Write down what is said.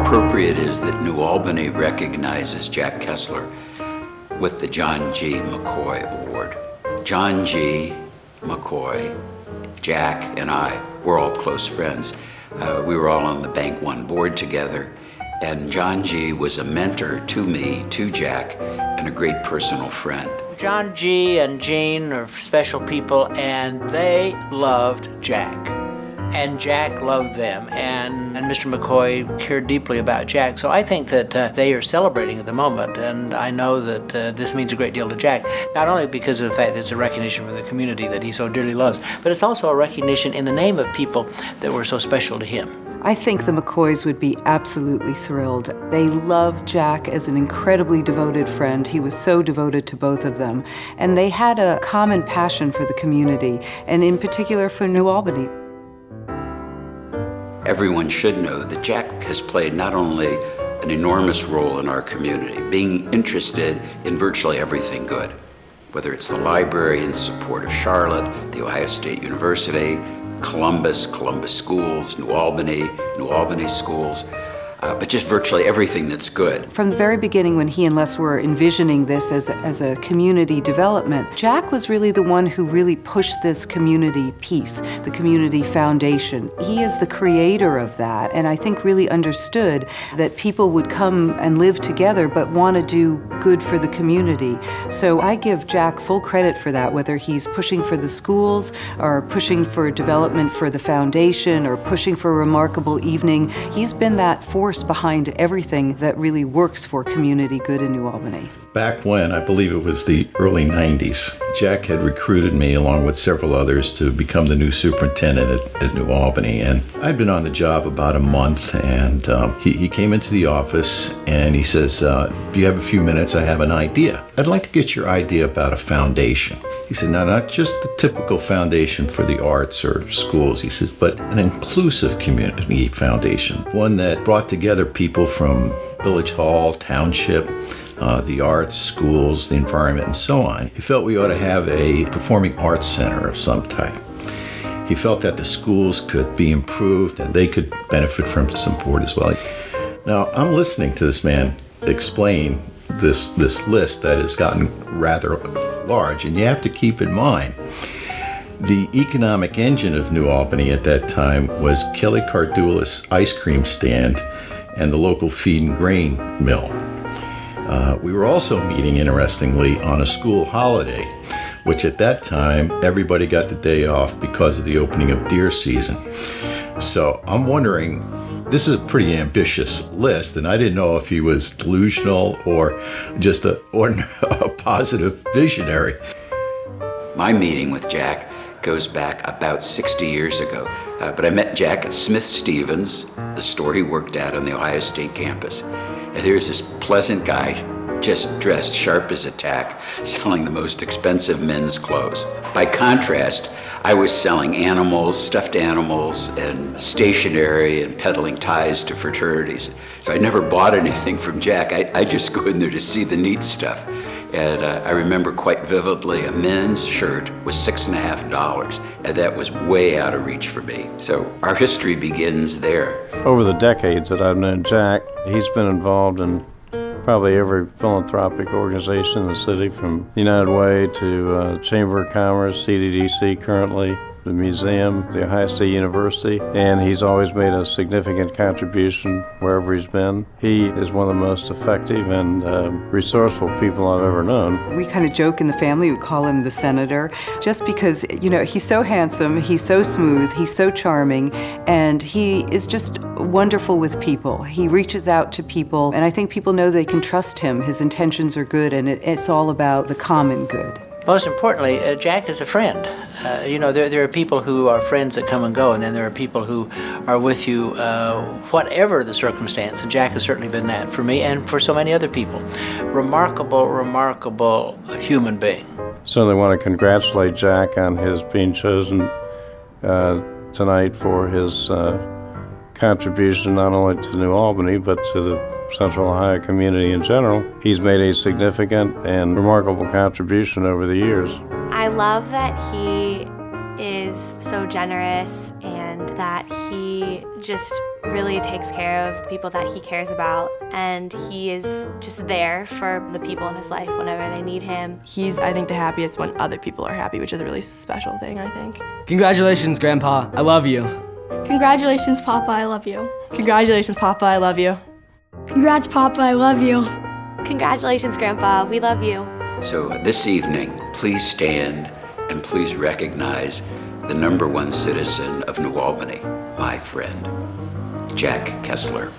appropriate is that New Albany recognizes Jack Kessler with the John G. McCoy Award. John G. McCoy, Jack, and I were all close friends. We were all on the Bank One board together, and John G. was a mentor to me, to Jack, and a great personal friend. John G. and Jeanne are special people, and they loved Jack. And Jack loved them, and Mr. McCoy cared deeply about Jack. So I think that they are celebrating at the moment, and I know that this means a great deal to Jack, not only because of the fact that it's a recognition for the community that he so dearly loves, but it's also a recognition in the name of people that were so special to him. I think the McCoys would be absolutely thrilled. They love Jack as an incredibly devoted friend. He was so devoted to both of them. And they had a common passion for the community, and in particular for New Albany. Everyone should know that Jack has played not only an enormous role in our community, being interested in virtually everything good, whether it's the library in support of Charlotte, the Ohio State University, Columbus schools, New Albany schools, but just virtually everything that's good. From the very beginning, when he and Les were envisioning this as a community development, Jack was really the one who really pushed this community piece, the community foundation. He is the creator of that, and I think really understood that people would come and live together but want to do good for the community. So I give Jack full credit for that, whether he's pushing for the schools or pushing for development for the foundation or pushing for a remarkable evening. He's been that force behind everything that really works for community good in New Albany. Back when, I believe it was the early 90s, Jack had recruited me along with several others to become the new superintendent at New Albany. And I'd been on the job about a month, and he came into the office and he says, do you have a few minutes? I have an idea. I'd like to get your idea about a foundation. He said, no, not just the typical foundation for the arts or schools, he says, but an inclusive community foundation, one that brought together people from Village Hall, Township, the arts, schools, the environment, and so on. He felt we ought to have a performing arts center of some type. He felt that the schools could be improved and they could benefit from support as well. Now, I'm listening to this man explain this list that has gotten rather large, and you have to keep in mind the economic engine of New Albany at that time was Kelly Cardula's ice cream stand and the local feed and grain mill. We were also meeting, interestingly, on a school holiday, which at that time everybody got the day off because of the opening of deer season. So I'm wondering, this is a pretty ambitious list, and I didn't know if he was delusional or just a positive visionary. My meeting with Jack goes back about 60 years ago, but I met Jack at Smith Stevens, the store he worked at on the Ohio State campus. And there's this pleasant guy, just dressed sharp as a tack, selling the most expensive men's clothes. By contrast, I was selling animals, stuffed animals, and stationery and peddling ties to fraternities. So I never bought anything from Jack. I just go in there to see the neat stuff. And I remember quite vividly a men's shirt was $6.50, and that was way out of reach for me. So our history begins there. Over the decades that I've known Jack, he's been involved in probably every philanthropic organization in the city, from United Way to Chamber of Commerce, CDDC currently, the museum, the Ohio State University, and he's always made a significant contribution wherever he's been. He is one of the most effective and resourceful people I've ever known. We kind of joke in the family, we call him the senator, just because, he's so handsome, he's so smooth, he's so charming, and he is just wonderful with people. He reaches out to people, and I think people know they can trust him. His intentions are good, and it's all about the common good. Most importantly, Jack is a friend. There are people who are friends that come and go, and then there are people who are with you whatever the circumstance, and Jack has certainly been that for me and for so many other people. Remarkable human being. So I want to congratulate Jack on his being chosen tonight for his contribution not only to New Albany, but to the Central Ohio community in general. He's made a significant and remarkable contribution over the years. I love that he is is so generous and that he just really takes care of people that he cares about, and he is just there for the people in his life whenever they need him. He's, I think, the happiest when other people are happy, which is a really special thing, I think. Congratulations, Grandpa. I love you. Congratulations, Papa, I love you. Congratulations, Papa, I love you. Congrats, Papa, I love you. Congratulations, Grandpa, we love you. So this evening, please stand and please recognize the #1 citizen of New Albany, my friend, Jack Kessler.